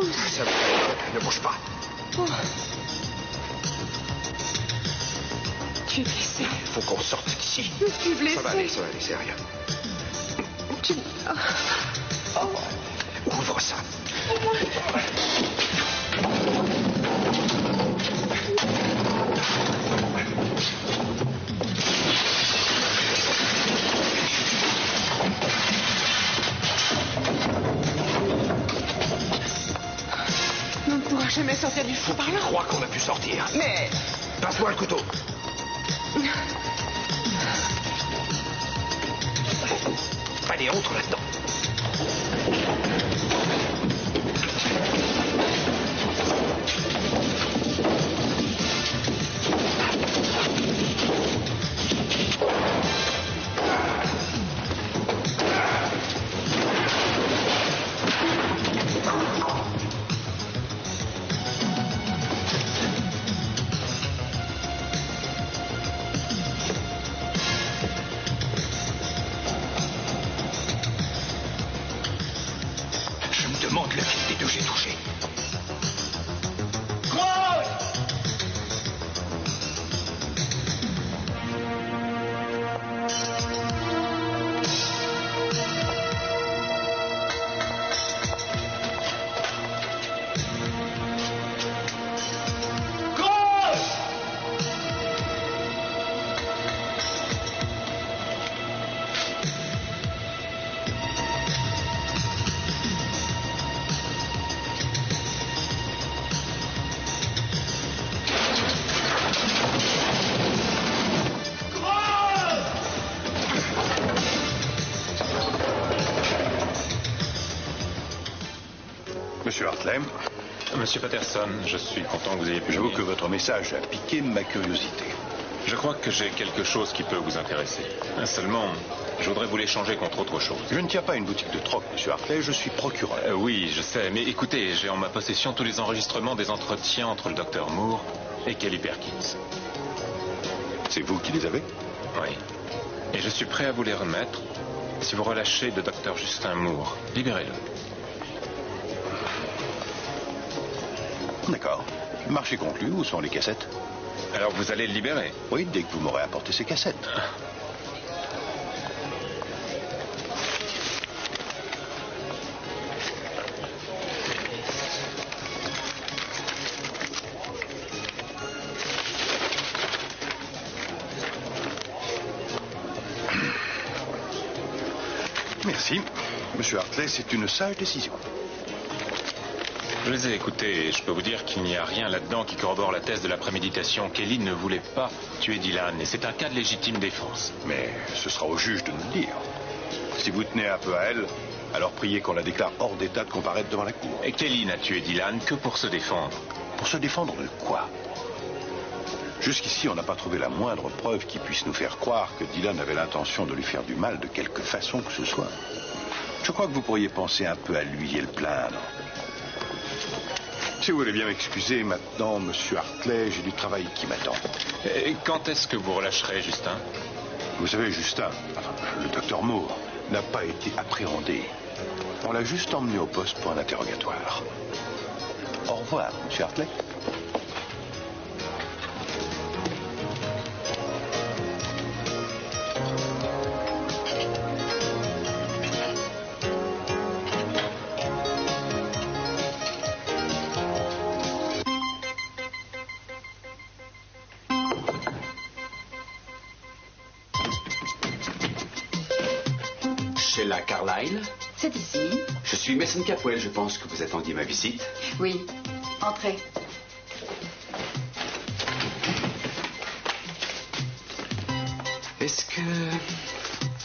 Ça va, ne bouge pas. Oh. Tu es blessé. Il faut qu'on sorte d'ici. Je suis blessé. Ça va aller, c'est rien. Tu... Oh. Ouvre ça. On ne pourra jamais sortir du fond par là. Je crois qu'on a pu sortir. Mais... Passe-moi le couteau. Allez, entre là-dedans. Monsieur Hartley. Monsieur Patterson, je suis content que vous ayez pu... J'avoue que votre message a piqué ma curiosité. Je crois que j'ai quelque chose qui peut vous intéresser. Seulement, je voudrais vous l'échanger contre autre chose. Je ne tiens pas une boutique de troc, monsieur Hartley, je suis procureur. Oui, je sais, mais écoutez, j'ai en ma possession tous les enregistrements des entretiens entre le docteur Moore et Kelly Perkins. C'est vous qui les avez? Oui. Et je suis prêt à vous les remettre si vous relâchez le docteur Justin Moore. Libérez-le. D'accord. Marché conclu, où sont les cassettes? Alors vous allez le libérer? Oui, dès que vous m'aurez apporté ces cassettes. Merci. Monsieur Hartley, c'est une sage décision. Je les ai écoutés et je peux vous dire qu'il n'y a rien là-dedans qui corrobore la thèse de la préméditation. Kelly ne voulait pas tuer Dylan et c'est un cas de légitime défense. Mais ce sera au juge de nous le dire. Si vous tenez un peu à elle, alors priez qu'on la déclare hors d'état de comparaître devant la cour. Et Kelly n'a tué Dylan que pour se défendre. Pour se défendre de quoi? Jusqu'ici, on n'a pas trouvé la moindre preuve qui puisse nous faire croire que Dylan avait l'intention de lui faire du mal de quelque façon que ce soit. Je crois que vous pourriez penser un peu à lui et le plaindre. Si vous voulez bien m'excuser, maintenant, monsieur Hartley, j'ai du travail qui m'attend. Et quand est-ce que vous relâcherez Justin? Vous savez, Justin, le docteur Moore, n'a pas été appréhendé. On l'a juste emmené au poste pour un interrogatoire. Au revoir, monsieur Hartley. Chez la Carlyle? C'est ici. Je suis Mason Capwell, je pense que vous attendiez ma visite. Oui, entrez. Est-ce que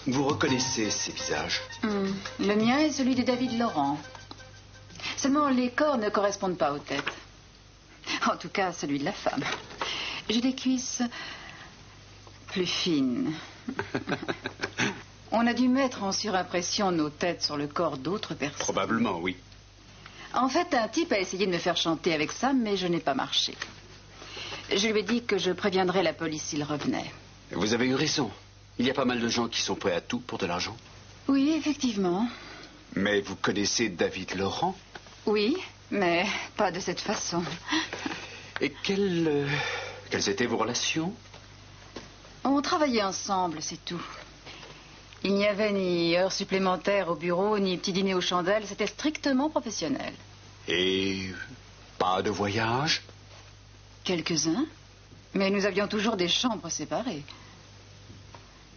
vous reconnaissez ces visages? Le mien est celui de David Laurent. Seulement, les corps ne correspondent pas aux têtes. En tout cas, celui de la femme. J'ai des cuisses plus fines. On a dû mettre en surimpression nos têtes sur le corps d'autres personnes. Probablement, oui. En fait, un type a essayé de me faire chanter avec ça, mais je n'ai pas marché. Je lui ai dit que je préviendrais la police s'il revenait. Vous avez eu raison. Il y a pas mal de gens qui sont prêts à tout pour de l'argent. Oui, effectivement. Mais vous connaissez David Laurent? Oui, Mais pas de cette façon. Et quelles étaient vos relations? On travaillait ensemble, c'est tout. Il n'y avait ni heures supplémentaires au bureau, ni petit dîner aux chandelles. C'était strictement professionnel. Et pas de voyage? Quelques-uns. Mais nous avions toujours des chambres séparées.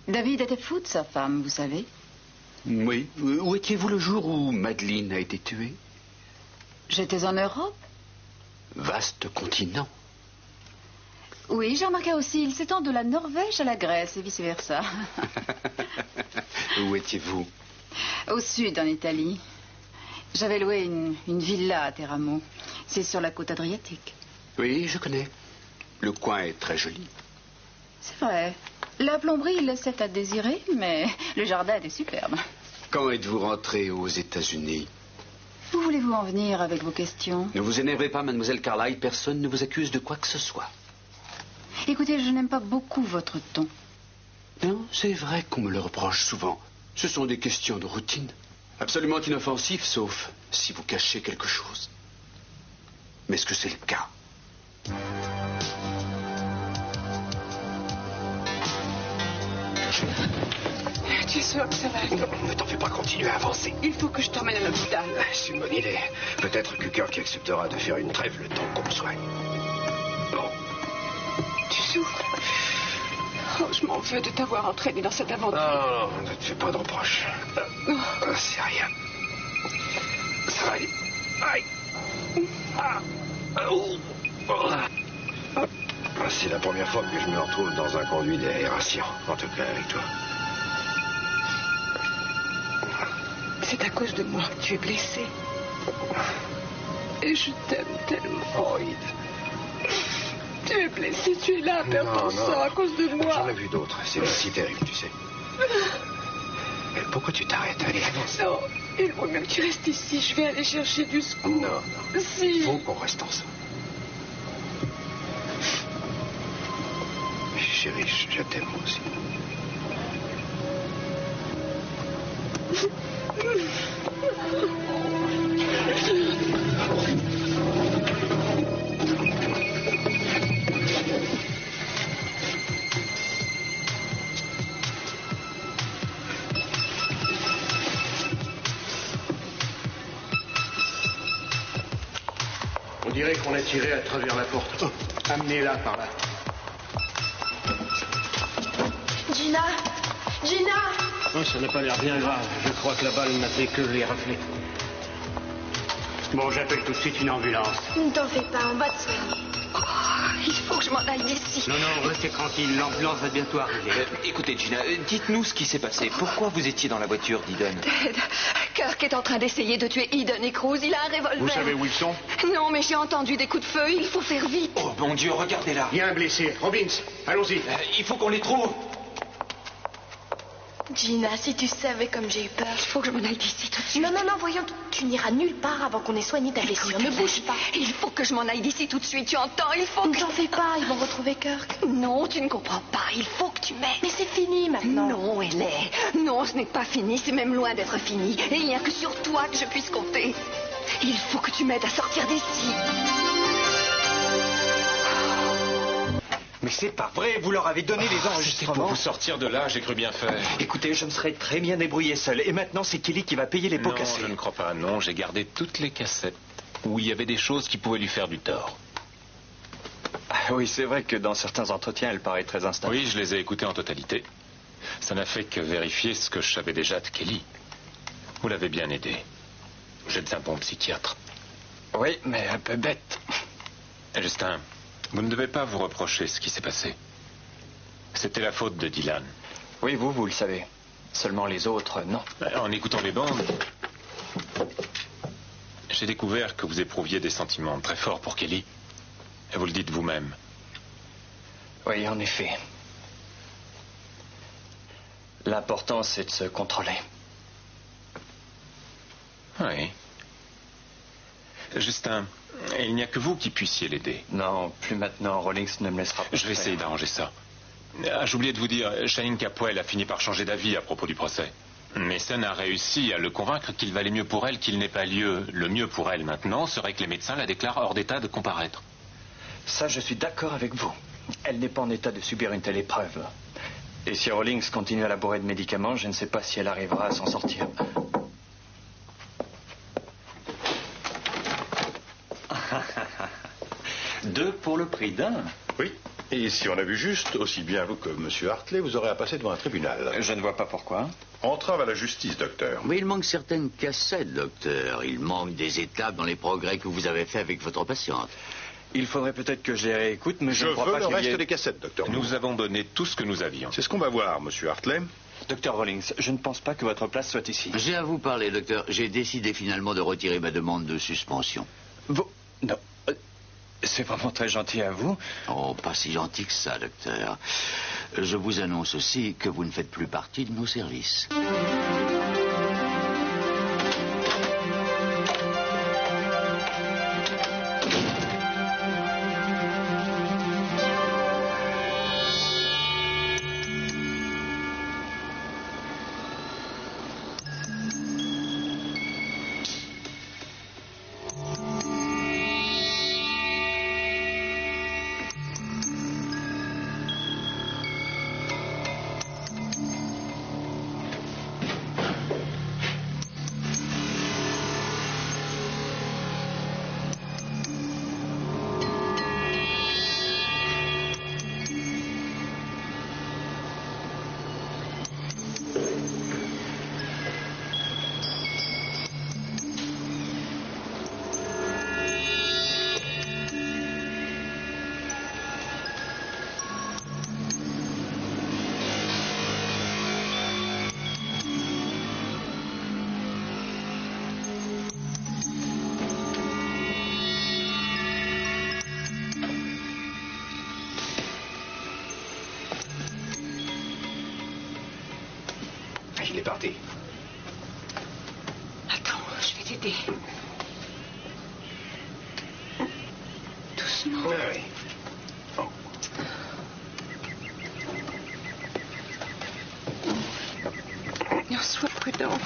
David était fou de sa femme, vous savez. Oui. Où étiez-vous le jour où Madeleine a été tuée? J'étais en Europe. Vaste continent. Oui, j'ai remarqué aussi, il s'étend de la Norvège à la Grèce et vice-versa. Où étiez-vous? Au sud, en Italie. J'avais loué une villa à Teramo. C'est sur la côte adriatique. Oui, je connais. Le coin est très joli. C'est vrai. La plomberie laissait à désirer, mais le jardin était superbe. Quand êtes-vous rentré aux États-Unis? Où voulez-vous en venir avec vos questions? Ne vous énervez pas, mademoiselle Carlyle. Personne ne vous accuse de quoi que ce soit. Écoutez, je n'aime pas beaucoup votre ton. Non, c'est vrai qu'on me le reproche souvent. Ce sont des questions de routine. Absolument inoffensives, sauf si vous cachez quelque chose. Mais est-ce que c'est le cas? Tu es sûr que ça va aller? Non, ne t'en fais pas, continuer à avancer. Il faut que je t'emmène à l'hôpital. C'est une bonne idée. Peut-être que Kirk acceptera de faire une trêve le temps qu'on me soigne. Bon. Tu souffres? Oh, je m'en veux de t'avoir entraîné dans cette aventure. Non, ne te fais pas de reproches. C'est rien. Ça va aller. Aïe. C'est la première fois que je me retrouve dans un conduit d'aération, en tout cas avec toi. C'est à cause de moi que tu es blessé. Et je t'aime tellement. Oh, Id. Tu es blessé, tu es là à perdre ton sang à cause de moi. J'en ai vu d'autres. C'est aussi terrible, tu sais. Mais pourquoi tu t'arrêtes? Allez, avance. Non, il vaut mieux que tu restes ici. Je vais aller chercher du secours. Non. Si. Il faut qu'on reste ensemble. Chérie, je t'aime aussi. On dirait qu'on a tiré à travers la porte. Oh, amenez-la par là. Gina! Gina! Oh, ça n'a pas l'air bien grave. Je crois que la balle n'a fait que les rafler. Bon, j'appelle tout de suite une ambulance. Ne t'en fais pas, on va te soigner. Oh, il faut que je m'en aille d'ici. Non, restez tranquille, l'ambulance va bientôt arriver. Écoutez, Gina, dites-nous ce qui s'est passé. Pourquoi vous étiez dans la voiture d'Eden? Ted, Kirk est en train d'essayer de tuer Eden et Cruz. Il a un revolver. Vous savez où ils sont? Non, mais j'ai entendu des coups de feu. Il faut faire vite. Oh, mon Dieu, regardez-là. Il y a un blessé. Robbins, allons-y. Il faut qu'on les trouve. Gina, si tu savais comme j'ai eu peur. Il faut que je m'en aille d'ici tout de suite. Non, voyons, tu n'iras nulle part avant qu'on ait soigné ta blessure. Écoute, Ne bouge pas. Il faut que je m'en aille d'ici tout de suite. Tu entends? Il faut Ne que... t'en fais pas, ils vont retrouver Kirk. Non, tu ne comprends pas. Il faut que tu m'aides. Mais c'est fini maintenant. Non, elle est. Non, ce n'est pas fini. C'est même loin d'être fini. Et il n'y a que sur toi que je puisse compter. Il faut que tu m'aides à sortir d'ici. Mais c'est pas vrai, vous leur avez donné les C'était enregistrements. pour vous sortir de là, j'ai cru bien faire. Écoutez, je me serais très bien débrouillé seul. Et maintenant, c'est Kelly qui va payer les pots Non, cassés. je ne crois pas. Non, j'ai gardé toutes les cassettes où il y avait des choses qui pouvaient lui faire du tort. Oui, c'est vrai que dans certains entretiens, elle paraît très instable. Oui, je les ai écoutées en totalité. Ça n'a fait que vérifier ce que je savais déjà de Kelly. Vous l'avez bien aidé. Vous êtes un bon psychiatre. Oui, mais un peu bête. Justin, vous ne devez pas vous reprocher ce qui s'est passé. C'était la faute de Dylan. Oui, vous le savez. Seulement les autres, non. En écoutant les bandes, j'ai découvert que vous éprouviez des sentiments très forts pour Kelly. Et vous le dites vous-même. Oui, en effet. L'important, c'est de se contrôler. Oui. Justin, il n'y a que vous qui puissiez l'aider. Non, plus maintenant. Rawlings ne me laissera pas. Je vais essayer d'arranger ça. Ah, j'ai oublié de vous dire, Shane Capwell a fini par changer d'avis à propos du procès. Mason a réussi à le convaincre qu'il valait mieux pour elle qu'il n'ait pas lieu. Le mieux pour elle maintenant serait que les médecins la déclarent hors d'état de comparaître. Ça, je suis d'accord avec vous. Elle n'est pas en état de subir une telle épreuve. Et si Rawlings continue à la bourrer de médicaments, je ne sais pas si elle arrivera à s'en sortir. Deux pour le prix d'un. Oui. Et si on a vu juste, aussi bien vous que M. Hartley, vous aurez à passer devant un tribunal. Je ne vois pas pourquoi. Entrave à la justice, docteur. Mais il manque certaines cassettes, docteur. Il manque des étapes dans les progrès que vous avez faits avec votre patiente. Il faudrait peut-être que je les réécoute, mais je ne crois veux pas le qu'il y reste ait... des cassettes, docteur. Nous avons donné tout ce que nous avions. C'est ce qu'on va voir, M. Hartley. Docteur Rawlings, je ne pense pas que votre place soit ici. J'ai à vous parler, docteur. J'ai décidé finalement de retirer ma demande de suspension. Vous... Non. C'est vraiment très gentil à vous. Oh, pas si gentil que ça, docteur. Je vous annonce aussi que vous ne faites plus partie de nos services. Il est parti. Attends, je vais t'aider. Doucement. Oui, oui. Oh. Non, sois prudent.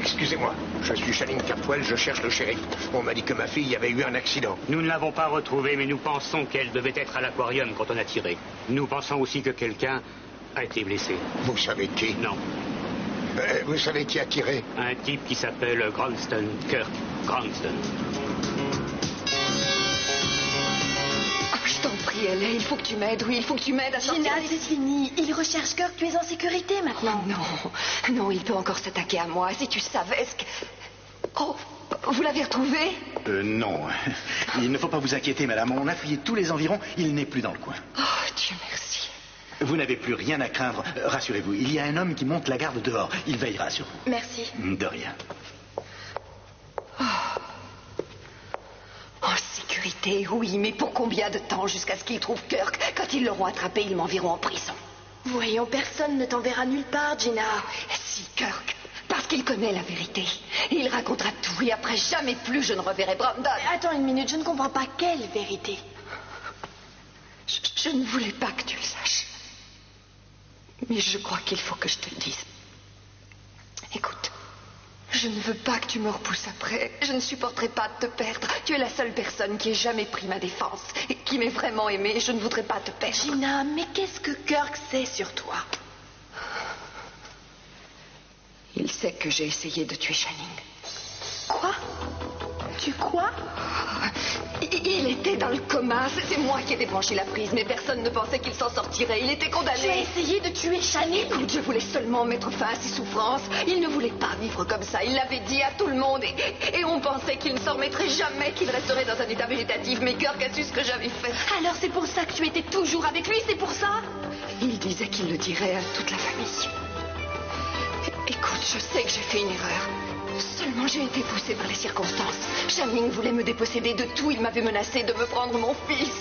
Excusez-moi, je suis Channing Cartwell, je cherche le shérif. On m'a dit que ma fille avait eu un accident. Nous ne l'avons pas retrouvée, mais nous pensons qu'elle devait être à l'aquarium quand on a tiré. Nous pensons aussi que quelqu'un a été blessé. Vous savez qui? Non. Vous savez qui a tiré? Un type qui s'appelle Granston, Kirk Granston. Je t'en prie, Ellie, il faut que tu m'aides, oui, il faut que tu m'aides à sortir. Gina, c'est fini. Il recherche Kirk, tu es en sécurité maintenant. Non, non, il peut encore s'attaquer à moi. Si tu savais ce que... Oh, vous l'avez retrouvé? Non. Il ne faut pas vous inquiéter, madame. On a fouillé tous les environs. Il n'est plus dans le coin. Oh, Dieu merci. Vous n'avez plus rien à craindre. Rassurez-vous, il y a un homme qui monte la garde dehors. Il veillera sur vous. Merci. De rien. En sécurité, oui, mais pour combien de temps jusqu'à ce qu'ils trouvent Kirk? Quand ils l'auront attrapé, ils m'enverront en prison. Voyons, personne ne t'enverra nulle part, Gina. Si, Kirk, parce qu'il connaît la vérité. Il racontera tout et après, jamais plus je ne reverrai Brandon. Attends une minute, je ne comprends pas quelle vérité. Je ne voulais pas que tu le saches. Mais je crois qu'il faut que je te le dise. Écoute, je ne veux pas que tu me repousses après. Je ne supporterai pas de te perdre. Tu es la seule personne qui ait jamais pris ma défense et qui m'ait vraiment aimée. Je ne voudrais pas te perdre. Gina, mais qu'est-ce que Kirk sait sur toi? Il sait que j'ai essayé de tuer Channing. Quoi? Tu crois? Il était dans le coma. C'est moi qui ai débranché la prise, mais personne ne pensait qu'il s'en sortirait. Il était condamné. Tu as essayé de tuer Channing? Écoute, je voulais seulement mettre fin à ses souffrances. Il ne voulait pas vivre comme ça. Il l'avait dit à tout le monde. Et on pensait qu'il ne s'en remettrait jamais, qu'il resterait dans un état végétatif. Mais Kirk a su ce que j'avais fait. Alors c'est pour ça que tu étais toujours avec lui, c'est pour ça? Il disait qu'il le dirait à toute la famille. Écoute, je sais que j'ai fait une erreur. Seulement j'ai été poussée par les circonstances. Channing voulait me déposséder de tout. Il m'avait menacé de me prendre mon fils,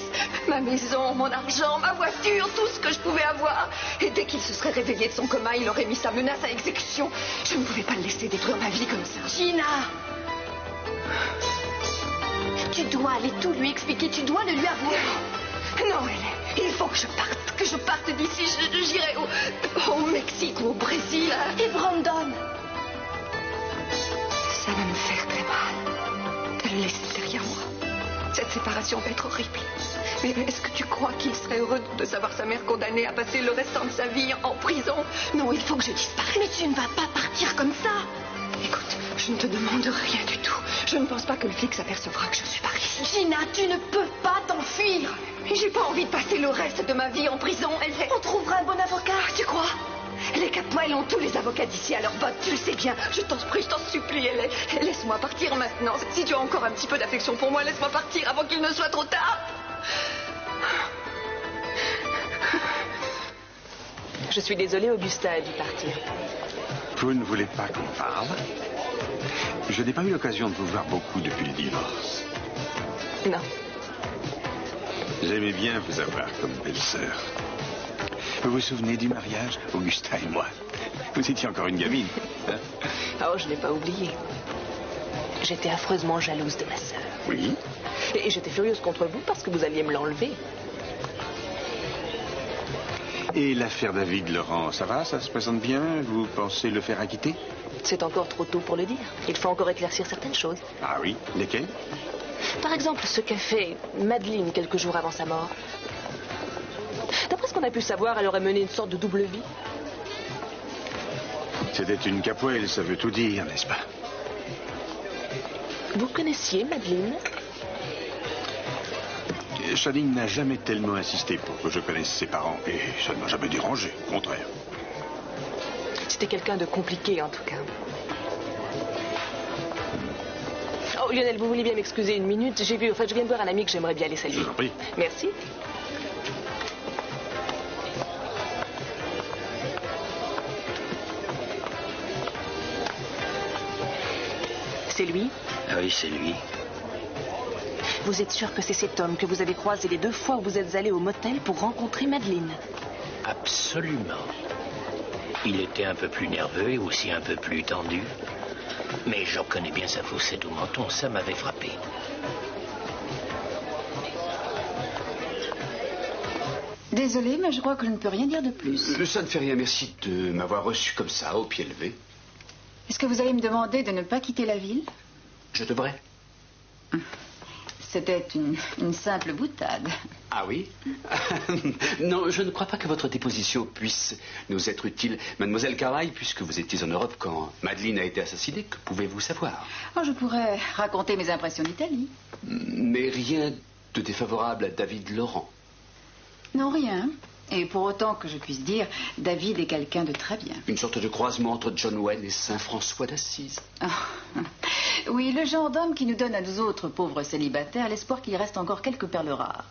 ma maison, mon argent, ma voiture, tout ce que je pouvais avoir. Et dès qu'il se serait réveillé de son coma, il aurait mis sa menace à exécution. Je ne pouvais pas le laisser détruire ma vie comme ça. Gina! Tu dois aller tout lui expliquer, tu dois le lui avouer. Non, Hélène, il faut que je parte d'ici. J'irai au Mexique ou au Brésil. Et Brandon? Ça va me faire très mal de le laisser derrière moi. Cette séparation va être horrible. Mais est-ce que tu crois qu'il serait heureux de savoir sa mère condamnée à passer le restant de sa vie en prison? Non, il faut que je disparaisse. Mais tu ne vas pas partir comme ça. Écoute, je ne te demande rien du tout. Je ne pense pas que le flic s'apercevra que je suis par ici. Gina, tu ne peux pas t'enfuir. Mais j'ai pas envie de passer le reste de ma vie en prison. On trouvera un bon avocat. Tu crois? Les Catmull ont tous les avocats d'ici à leur botte, tu le sais bien. Je t'en prie, je t'en supplie, laisse-moi partir maintenant. Si tu as encore un petit peu d'affection pour moi, laisse-moi partir avant qu'il ne soit trop tard. Je suis désolée, Augusta a dû partir. Vous ne voulez pas qu'on parle? Je n'ai pas eu l'occasion de vous voir beaucoup depuis le divorce. Non. J'aimais bien vous avoir comme belle-sœur. Vous vous souvenez du mariage, Augusta et moi? Vous étiez encore une gamine. Oh, je n'ai pas oublié. J'étais affreusement jalouse de ma sœur. Oui. Et j'étais furieuse contre vous parce que vous alliez me l'enlever. Et l'affaire David Laurent, ça va? Ça se présente bien? Vous pensez le faire acquitter? C'est encore trop tôt pour le dire. Il faut encore éclaircir certaines choses. Ah oui? Lesquelles? Par exemple, ce qu'a fait Madeleine quelques jours avant sa mort. D'après ce qu'on a pu savoir, elle aurait mené une sorte de double vie. C'était une Capwell, ça veut tout dire, n'est-ce pas? Vous connaissiez Madeleine? Channing n'a jamais tellement insisté pour que je connaisse ses parents, et ça ne m'a jamais dérangé, au contraire. C'était quelqu'un de compliqué, en tout cas. Oh, Lionel, vous voulez bien m'excuser une minute? Je viens de voir un ami que j'aimerais bien aller saluer. Je vous en prie. Merci. C'est lui? Oui, c'est lui. Vous êtes sûr que c'est cet homme que vous avez croisé les 2 fois où vous êtes allé au motel pour rencontrer Madeleine? Absolument. Il était un peu plus nerveux et aussi un peu plus tendu. Mais je reconnais bien sa faussette au menton, ça m'avait frappé. Désolée, mais je crois que je ne peux rien dire de plus. Ça ne fait rien, merci de m'avoir reçu comme ça, au pied levé. Est-ce que vous allez me demander de ne pas quitter la ville? Je devrais. C'était une simple boutade. Ah oui? Non, je ne crois pas que votre déposition puisse nous être utile. Mademoiselle Carlyle, puisque vous étiez en Europe quand Madeleine a été assassinée, que pouvez-vous savoir? Oh, je pourrais raconter mes impressions d'Italie. Mais rien de défavorable à David Laurent. Non, rien. Et pour autant que je puisse dire, David est quelqu'un de très bien. Une sorte de croisement entre John Wayne et Saint François d'Assise. Oh. Oui, le genre d'homme qui nous donne à nous autres pauvres célibataires l'espoir qu'il reste encore quelques perles rares.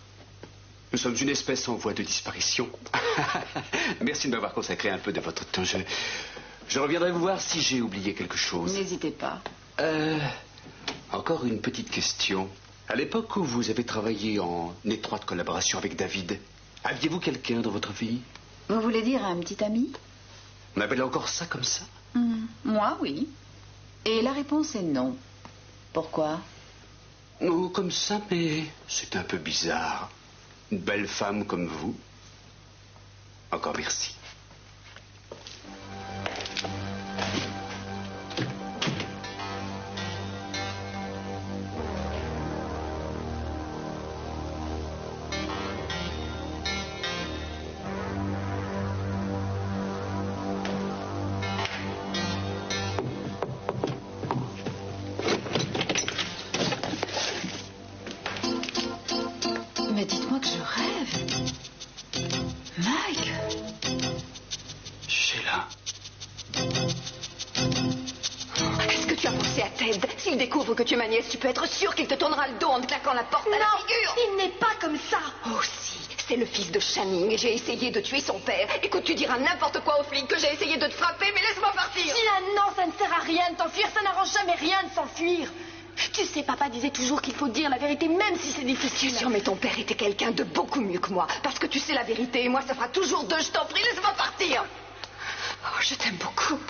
Nous sommes une espèce en voie de disparition. Merci de m'avoir consacré un peu de votre temps. Je reviendrai vous voir si j'ai oublié quelque chose. N'hésitez pas. Encore une petite question. À l'époque où vous avez travaillé en étroite collaboration avec David, aviez-vous quelqu'un dans votre vie? Vous voulez dire un petit ami? On appelle encore ça comme ça? Moi, oui. Et la réponse est non. Pourquoi? Non, comme ça, mais c'est un peu bizarre. Une belle femme comme vous. Encore merci. Mais dites-moi que je rêve. Mike! Sheila. Est-ce que tu as pensé à Ted? S'il découvre que tu es ma nièce, tu peux être sûr qu'il te tournera le dos en te claquant la porte à la figure. Il n'est pas comme ça. Oh si, C'est le fils de Channing et j'ai essayé de tuer son père. Écoute, tu diras n'importe quoi aux flics que j'ai essayé de te frapper, mais laisse-moi partir. Dylan, non, ça ne sert à rien de t'enfuir, ça n'arrange jamais rien de s'enfuir. Tu sais, papa disait toujours qu'il faut dire la vérité, même si c'est difficile. Bien sûr, mais ton père était quelqu'un de beaucoup mieux que moi. Parce que tu sais la vérité, et moi, ça fera toujours deux. Je t'en prie, laisse-moi partir. Oh, je t'aime beaucoup.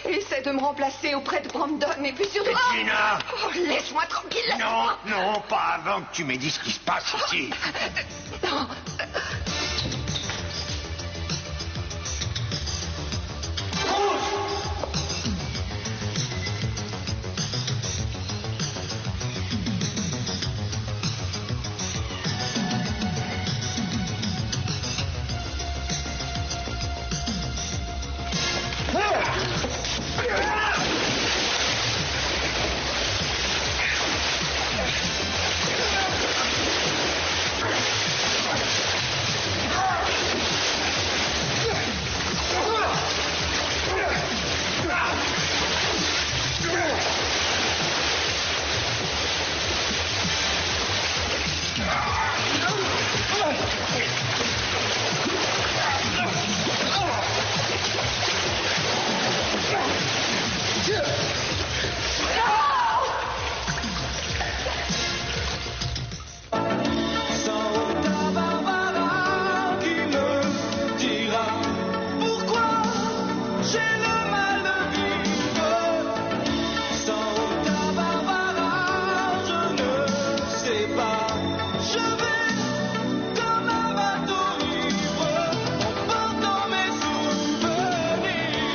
Essaie de me remplacer auprès de Brandon, et puis surtout... Gina! Oh, laisse-moi tranquille, Non, non, pas avant que tu m'aies dit ce qui se passe ici. Non.